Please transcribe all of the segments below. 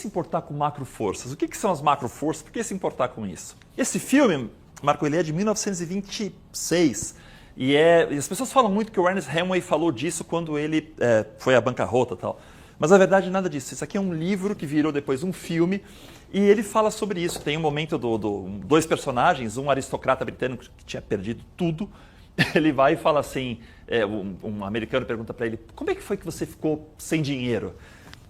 se importar com macroforças? O que são as macroforças? Por que se importar com isso? Esse filme, Marco, ele é de 1926 e as pessoas falam muito que o Ernest Hemingway falou disso quando ele foi à bancarrota e tal. Mas na verdade nada disso. Isso aqui é um livro que virou depois um filme e ele fala sobre isso. Tem um momento dois personagens, um aristocrata britânico que tinha perdido tudo. Ele vai e fala assim, um americano pergunta para ele, como é que foi que você ficou sem dinheiro?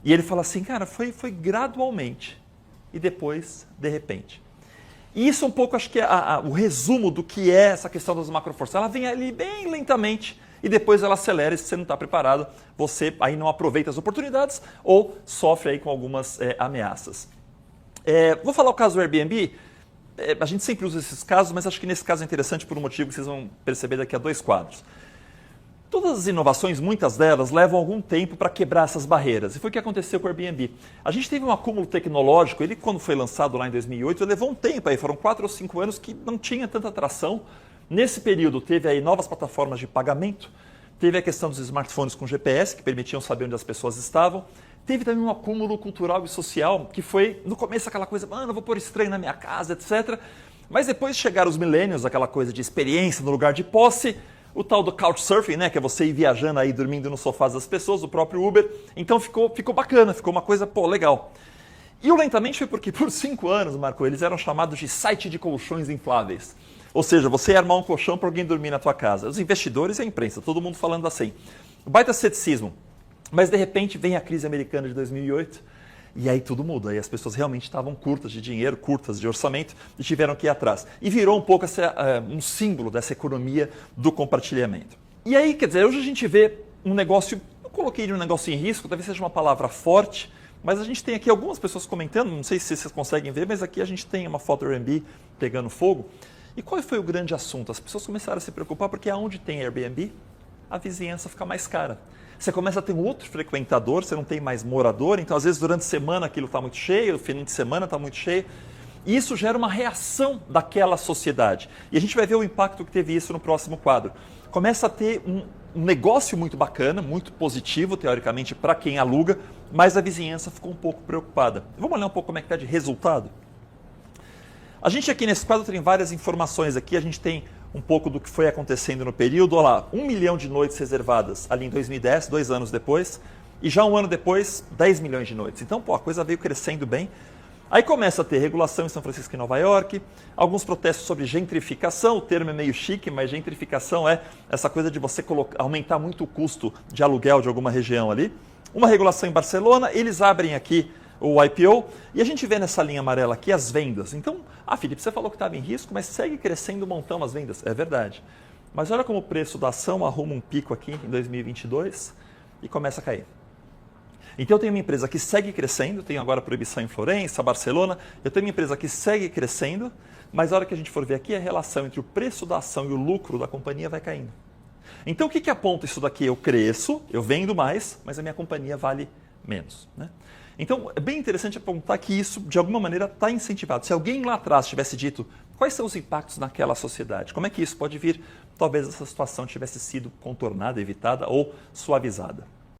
E ele fala assim, cara, foi gradualmente e depois, de repente. E isso um pouco, acho que é o resumo do que é essa questão das macroforças. Ela vem ali bem lentamente e depois ela acelera e se você não está preparado, você aí não aproveita as oportunidades ou sofre aí com algumas ameaças. Vou falar o caso do Airbnb. A gente sempre usa esses casos, mas acho que nesse caso é interessante por um motivo que vocês vão perceber daqui a 2 quadros. Todas as inovações, muitas delas, levam algum tempo para quebrar essas barreiras. E foi o que aconteceu com o Airbnb. A gente teve um acúmulo tecnológico, ele quando foi lançado lá em 2008, levou um tempo, aí foram 4 ou 5 anos que não tinha tanta atração. Nesse período teve aí novas plataformas de pagamento, teve a questão dos smartphones com GPS, que permitiam saber onde as pessoas estavam. Teve também um acúmulo cultural e social, que foi, no começo, aquela coisa, mano, eu vou pôr estranho na minha casa, etc. Mas depois chegaram os millennials, aquela coisa de experiência no lugar de posse, o tal do couchsurfing, né, que é você ir viajando aí, dormindo nos sofás das pessoas, o próprio Uber. Então ficou bacana, ficou uma coisa, legal. E o lentamente foi porque por 5 anos, Marco, eles eram chamados de site de colchões infláveis. Ou seja, você ia armar um colchão para alguém dormir na tua casa. Os investidores e a imprensa, todo mundo falando assim. Baita ceticismo. Mas de repente vem a crise americana de 2008 e aí tudo muda. Aí as pessoas realmente estavam curtas de dinheiro, curtas de orçamento e tiveram que ir atrás. E virou um pouco um símbolo dessa economia do compartilhamento. E aí, quer dizer, hoje a gente vê um negócio, eu coloquei um negócio em risco, talvez seja uma palavra forte, mas a gente tem aqui algumas pessoas comentando, não sei se vocês conseguem ver, mas aqui a gente tem uma foto do Airbnb pegando fogo. E qual foi o grande assunto? As pessoas começaram a se preocupar porque aonde tem Airbnb, a vizinhança fica mais cara. Você começa a ter um outro frequentador, você não tem mais morador, então às vezes durante a semana aquilo está muito cheio, no fim de semana está muito cheio. E isso gera uma reação daquela sociedade. E a gente vai ver o impacto que teve isso no próximo quadro. Começa a ter um negócio muito bacana, muito positivo, teoricamente, para quem aluga, mas a vizinhança ficou um pouco preocupada. Vamos olhar um pouco como é que está de resultado? A gente aqui nesse quadro tem várias informações aqui, a gente tem um pouco do que foi acontecendo no período. Olha lá, 1 milhão de noites reservadas ali em 2010, 2 anos depois, e já um ano depois, 10 milhões de noites. Então, a coisa veio crescendo bem. Aí começa a ter regulação em São Francisco e Nova York, alguns protestos sobre gentrificação, o termo é meio chique, mas gentrificação é essa coisa de você aumentar muito o custo de aluguel de alguma região ali. Uma regulação em Barcelona, eles abrem aqui o IPO, e a gente vê nessa linha amarela aqui as vendas. Então, Felipe, você falou que estava em risco, mas segue crescendo um montão as vendas. É verdade. Mas olha como o preço da ação arruma um pico aqui em 2022 e começa a cair. Então eu tenho uma empresa que segue crescendo, tenho agora proibição em Florença, Barcelona, eu tenho uma empresa que segue crescendo, mas a hora que a gente for ver aqui, a relação entre o preço da ação e o lucro da companhia vai caindo. Então o que aponta isso daqui? Eu cresço, eu vendo mais, mas a minha companhia vale menos, né? Então, é bem interessante apontar que isso, de alguma maneira, está incentivado. Se alguém lá atrás tivesse dito quais são os impactos naquela sociedade, como é que isso pode vir, talvez essa situação tivesse sido contornada, evitada ou suavizada.